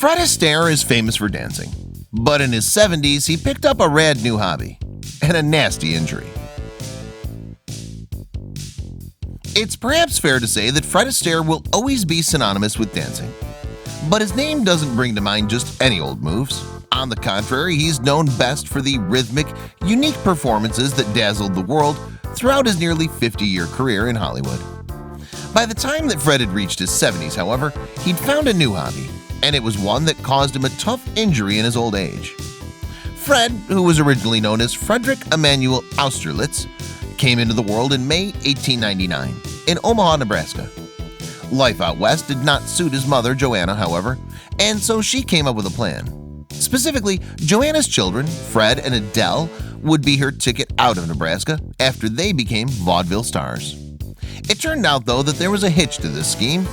Fred Astaire is famous for dancing, but in his 70s he picked up a rad new hobby and a nasty injury. It's perhaps fair to say that Fred Astaire will always be synonymous with dancing, but his name doesn't bring to mind just any old moves. On the contrary, he's known best for the rhythmic, unique performances that dazzled the world throughout his nearly 50-year career in Hollywood. By the time that Fred had reached his 70s, however, he'd found a new hobby, and it was one that caused him a tough injury in his old age. Fred, who was originally known as Frederick Emanuel Austerlitz, came into the world in May 1899 in Omaha, Nebraska. Life out west did not suit his mother, Joanna, however, and so she came up with a plan. Specifically, Joanna's children, Fred and Adele, would be her ticket out of Nebraska after they became vaudeville stars. It turned out, though, that there was a hitch to this scheme.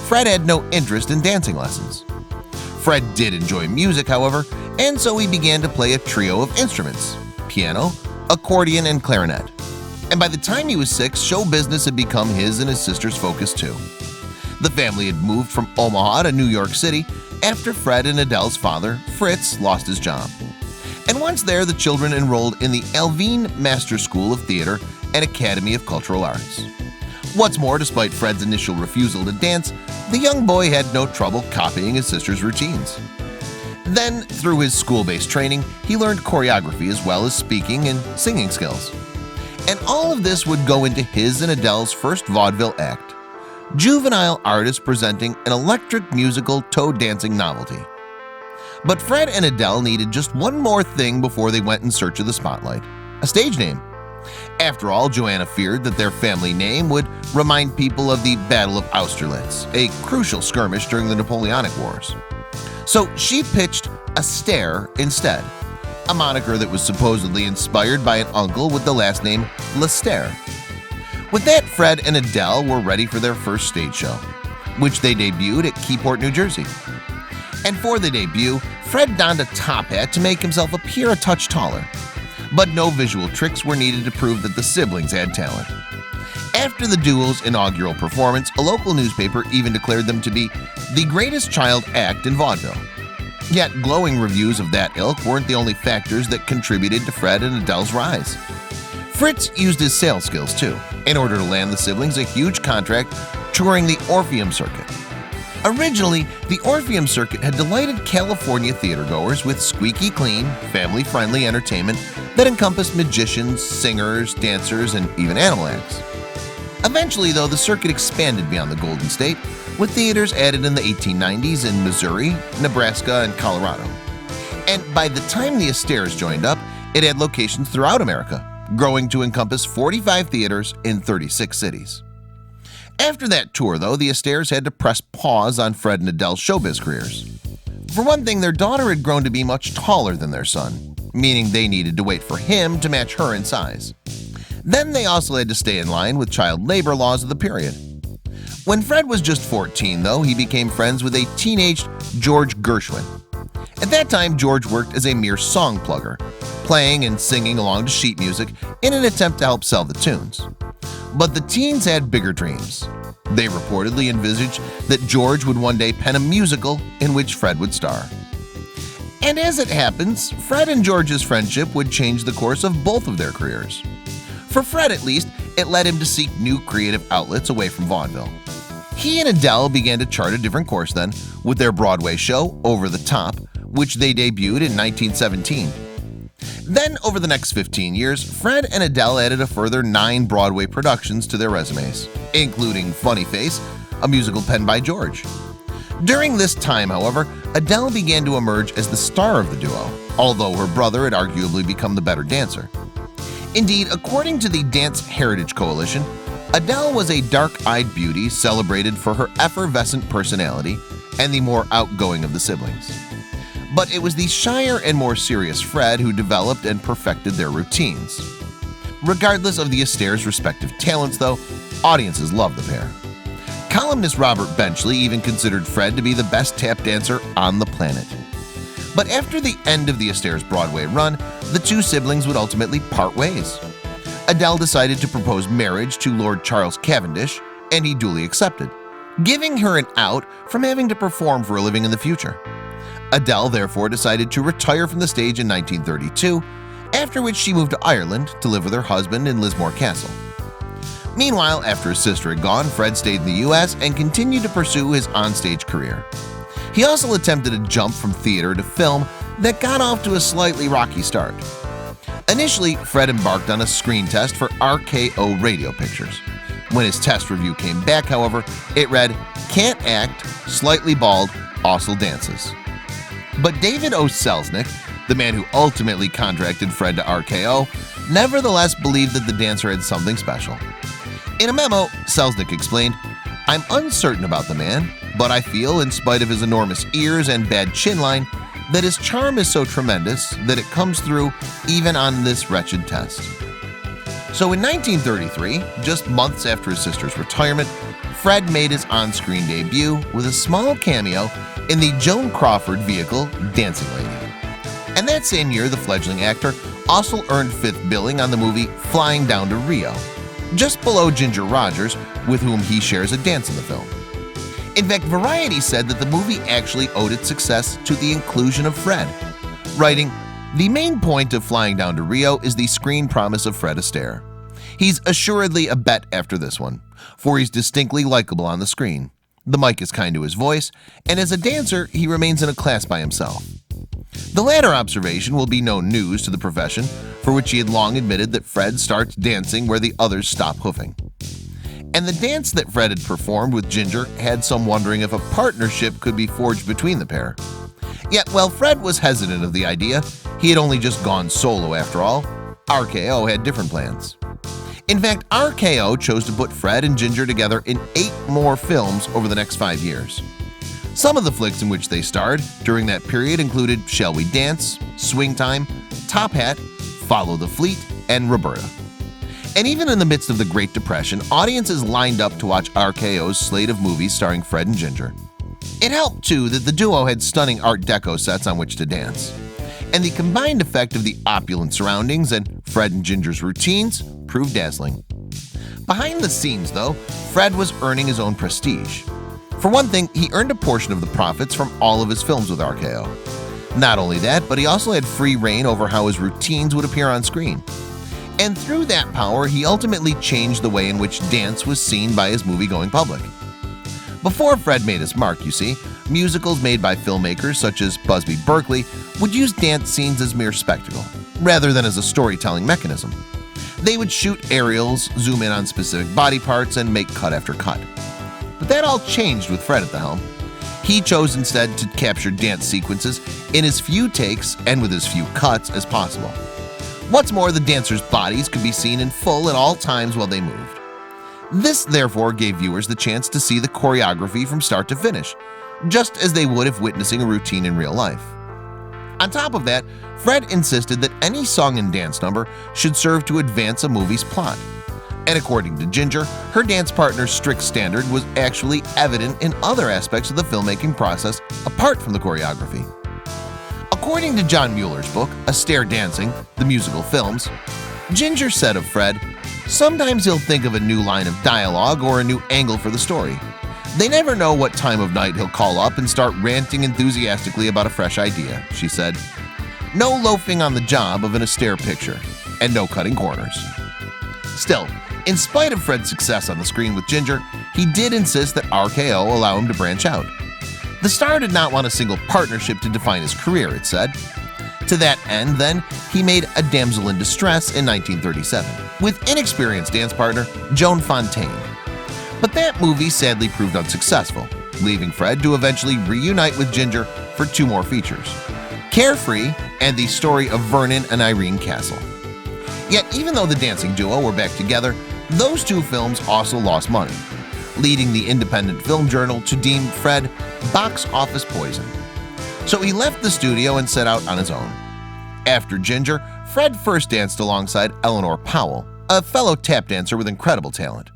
Fred had no interest in dancing lessons. Fred did enjoy music, however, and so he began to play a trio of instruments: piano, accordion, and clarinet. And by the time he was 6, show business had become his and his sister's focus too. The family had moved from Omaha to New York City after Fred and Adele's father, Fritz, lost his job. And once there, the children enrolled in the Alvine Master School of Theater and Academy of Cultural Arts. What's more, despite Fred's initial refusal to dance, the young boy had no trouble copying his sister's routines. Then, through his school-based training, he learned choreography as well as speaking and singing skills. And all of this would go into his and Adele's first vaudeville act, juvenile artists presenting an electric musical toe dancing novelty. But Fred and Adele needed just one more thing before they went in search of the spotlight: a stage name. After all, Joanna feared that their family name would remind people of the Battle of Austerlitz, a crucial skirmish during the Napoleonic Wars. So she pitched Astaire instead, a moniker that was supposedly inspired by an uncle with the last name L'Astaire. With that, Fred and Adele were ready for their first stage show, which they debuted at Keyport, New Jersey. And for the debut, Fred donned a top hat to make himself appear a touch taller. But no visual tricks were needed to prove that the siblings had talent. After the duo's inaugural performance, a local newspaper even declared them to be the greatest child act in vaudeville. Yet glowing reviews of that ilk weren't the only factors that contributed to Fred and Adele's rise. Fritz used his sales skills too, in order to land the siblings a huge contract touring the Orpheum Circuit. Originally, the Orpheum Circuit had delighted California theatergoers with squeaky clean, family-friendly entertainment that encompassed magicians, singers, dancers, and even animal acts. Eventually, though, the circuit expanded beyond the Golden State, with theaters added in the 1890s in Missouri, Nebraska, and Colorado. And by the time the Astaires joined up, it had locations throughout America, growing to encompass 45 theaters in 36 cities. After that tour, though, the Astaires had to press pause on Fred and Adele's showbiz careers. For one thing, their daughter had grown to be much taller than their son, meaning they needed to wait for him to match her in size. Then they also had to stay in line with child labor laws of the period. When Fred was just 14, though, he became friends with a teenaged George Gershwin. At that time, George worked as a mere song plugger, playing and singing along to sheet music in an attempt to help sell the tunes. But the teens had bigger dreams. They reportedly envisaged that George would one day pen a musical in which Fred would star. And as it happens, Fred and George's friendship would change the course of both of their careers. For Fred, at least, it led him to seek new creative outlets away from vaudeville. He and Adele began to chart a different course then with their Broadway show, Over the Top, which they debuted in 1917. Then, over the next 15 years, Fred and Adele added a further 9 Broadway productions to their resumes, including Funny Face, a musical penned by George. During this time, however, Adele began to emerge as the star of the duo, although her brother had arguably become the better dancer. Indeed, according to the Dance Heritage Coalition, Adele was a dark-eyed beauty celebrated for her effervescent personality and the more outgoing of the siblings. But it was the shyer and more serious Fred who developed and perfected their routines. Regardless of the Astaire's respective talents, though, audiences loved the pair. Columnist Robert Benchley even considered Fred to be the best tap dancer on the planet. But after the end of the Astaire's Broadway run, the two siblings would ultimately part ways. Adele decided to propose marriage to Lord Charles Cavendish, and he duly accepted, giving her an out from having to perform for a living in the future. Adele therefore decided to retire from the stage in 1932, after which she moved to Ireland to live with her husband in Lismore Castle. Meanwhile, after his sister had gone, Fred stayed in the US and continued to pursue his onstage career. He also attempted a jump from theater to film that got off to a slightly rocky start. Initially, Fred embarked on a screen test for RKO radio pictures. When his test review came back, however, it read, "Can't act, slightly bald, also dances." But David O. Selznick, the man who ultimately contracted Fred to RKO, nevertheless believed that the dancer had something special. In a memo, Selznick explained, "I'm uncertain about the man, but I feel, in spite of his enormous ears and bad chin line, that his charm is so tremendous that it comes through even on this wretched test." So in 1933, just months after his sister's retirement, Fred made his on-screen debut with a small cameo in the Joan Crawford vehicle Dancing Lady. And that same year, the fledgling actor also earned fifth billing on the movie Flying Down to Rio, just below Ginger Rogers, with whom he shares a dance in the film. In fact, Variety said that the movie actually owed its success to the inclusion of Fred, writing, "The main point of Flying Down to Rio is the screen promise of Fred Astaire. He's assuredly a bet after this one, for he's distinctly likable on the screen. The mic is kind to his voice, and as a dancer, he remains in a class by himself." The latter observation will be no news to the profession, for which he had long admitted that Fred starts dancing where the others stop hoofing. And the dance that Fred had performed with Ginger had some wondering if a partnership could be forged between the pair. Yet while Fred was hesitant of the idea, he had only just gone solo after all. RKO had different plans. In fact, RKO chose to put Fred and Ginger together in 8 more films over the next 5 years. Some of the flicks in which they starred during that period included Shall We Dance, Swing Time, Top Hat, Follow the Fleet, and Roberta. And even in the midst of the Great Depression, audiences lined up to watch RKO's slate of movies starring Fred and Ginger. It helped, too, that the duo had stunning Art Deco sets on which to dance. And the combined effect of the opulent surroundings and Fred and Ginger's routines proved dazzling. Behind the scenes, though, Fred was earning his own prestige. For one thing, he earned a portion of the profits from all of his films with RKO. Not only that, but he also had free reign over how his routines would appear on screen. And through that power, he ultimately changed the way in which dance was seen by his movie-going public. Before Fred made his mark, you see, musicals made by filmmakers such as Busby Berkeley would use dance scenes as mere spectacle, rather than as a storytelling mechanism. They would shoot aerials, zoom in on specific body parts, and make cut after cut. But that all changed with Fred at the helm. He chose instead to capture dance sequences in as few takes and with as few cuts as possible. What's more, the dancers' bodies could be seen in full at all times while they moved. This therefore gave viewers the chance to see the choreography from start to finish, just as they would if witnessing a routine in real life. On top of that, Fred insisted that any song and dance number should serve to advance a movie's plot. And according to Ginger, her dance partner's strict standard was actually evident in other aspects of the filmmaking process apart from the choreography. According to John Mueller's book, Astaire Dancing, the musical films, Ginger said of Fred, "Sometimes he'll think of a new line of dialogue or a new angle for the story. They never know what time of night he'll call up and start ranting enthusiastically about a fresh idea," she said. "No loafing on the job of an Astaire picture, and no cutting corners." Still, in spite of Fred's success on the screen with Ginger, he did insist that RKO allow him to branch out. The star did not want a single partnership to define his career, it said. To that end, then, he made A Damsel in Distress in 1937 with inexperienced dance partner Joan Fontaine. But that movie sadly proved unsuccessful, leaving Fred to eventually reunite with Ginger for 2 more features, Carefree and The Story of Vernon and Irene Castle. Yet even though the dancing duo were back together, those 2 films also lost money, leading the Independent Film Journal to deem Fred box office poison. So he left the studio and set out on his own. After Ginger, Fred first danced alongside Eleanor Powell, a fellow tap dancer with incredible talent.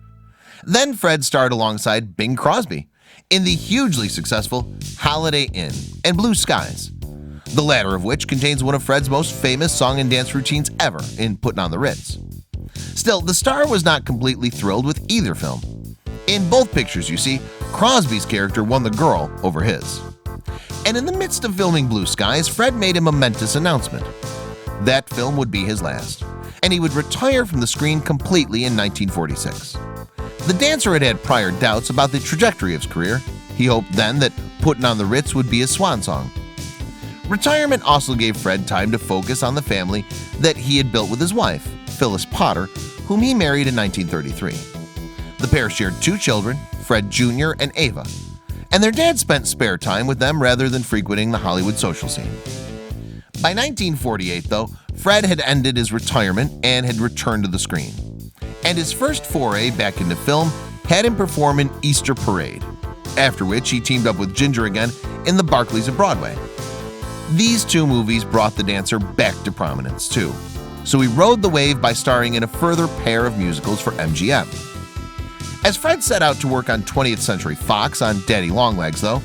Then Fred starred alongside Bing Crosby in the hugely successful Holiday Inn and Blue Skies, the latter of which contains one of Fred's most famous song and dance routines ever in Puttin' on the Ritz. Still, the star was not completely thrilled with either film. In both pictures, you see, Crosby's character won the girl over his. And in the midst of filming Blue Skies, Fred made a momentous announcement. That film would be his last, and he would retire from the screen completely in 1946. The dancer had had prior doubts about the trajectory of his career. He hoped then that Puttin' on the Ritz would be his swan song. Retirement also gave Fred time to focus on the family that he had built with his wife, Phyllis Potter, whom he married in 1933. The pair shared 2 children, Fred Jr. and Ava, and their dad spent spare time with them rather than frequenting the Hollywood social scene. By 1948, though, Fred had ended his retirement and had returned to the screen. And his first foray back into film had him perform in Easter Parade, after which he teamed up with Ginger again in The Barkleys of Broadway. These 2 movies brought the dancer back to prominence, too, so he rode the wave by starring in a further pair of musicals for MGM. As Fred set out to work on 20th Century Fox on Daddy Longlegs, though,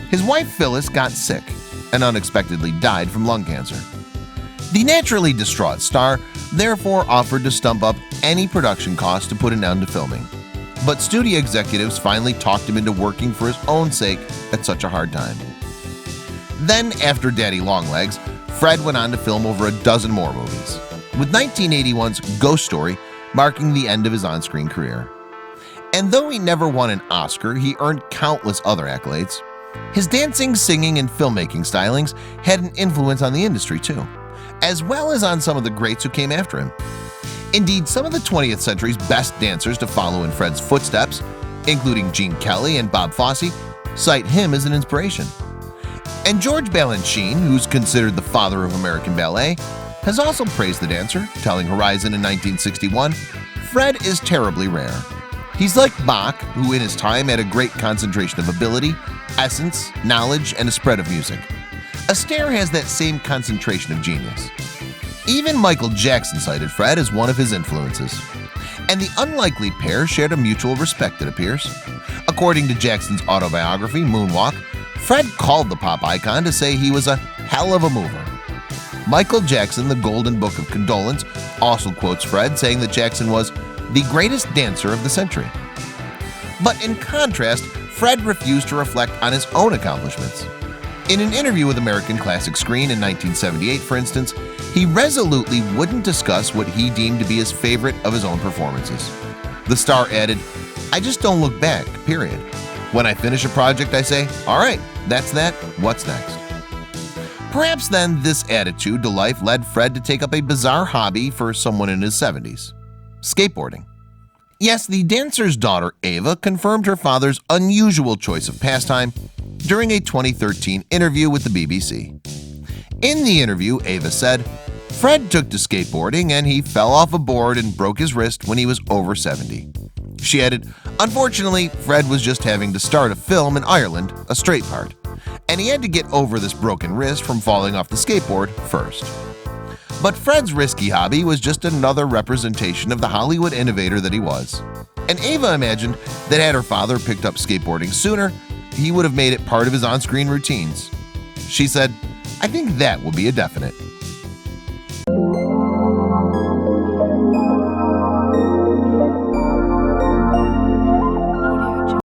his wife Phyllis got sick and unexpectedly died from lung cancer. The naturally distraught star therefore offered to stump up any production cost to put an end to filming. But studio executives finally talked him into working for his own sake at such a hard time. Then, after Daddy Longlegs, Fred went on to film over a dozen more movies, with 1981's Ghost Story marking the end of his on-screen career. And though he never won an Oscar, he earned countless other accolades. His dancing, singing, and filmmaking stylings had an influence on the industry too, as well as on some of the greats who came after him. Indeed, some of the 20th century's best dancers to follow in Fred's footsteps, including Gene Kelly and Bob Fosse, cite him as an inspiration. And George Balanchine, who's considered the father of American ballet, has also praised the dancer, telling Horizon in 1961, "Fred is terribly rare. He's like Bach, who in his time had a great concentration of ability, essence, knowledge, and a spread of music. Astaire has that same concentration of genius." Even Michael Jackson cited Fred as one of his influences. And the unlikely pair shared a mutual respect, it appears. According to Jackson's autobiography, Moonwalk, Fred called the pop icon to say he was a hell of a mover. Michael Jackson, the Golden Book of Condolence, also quotes Fred saying that Jackson was the greatest dancer of the century. But in contrast, Fred refused to reflect on his own accomplishments. In an interview with American Classic Screen in 1978, for instance, he resolutely wouldn't discuss what he deemed to be his favorite of his own performances. The star added, "I just don't look back, period. When I finish a project, I say, all right, that's that, what's next?" Perhaps then this attitude to life led Fred to take up a bizarre hobby for someone in his 70s: skateboarding. Yes, the dancer's daughter, Ava, confirmed her father's unusual choice of pastime during a 2013 interview with the BBC. In the interview, Ava said, "Fred took to skateboarding and he fell off a board and broke his wrist when he was over 70. She added, "Unfortunately, Fred was just having to start a film in Ireland, a straight part, and he had to get over this broken wrist from falling off the skateboard first." But Fred's risky hobby was just another representation of the Hollywood innovator that he was. And Ava imagined that had her father picked up skateboarding sooner, he would have made it part of his on-screen routines. She said, "I think that will be a definite."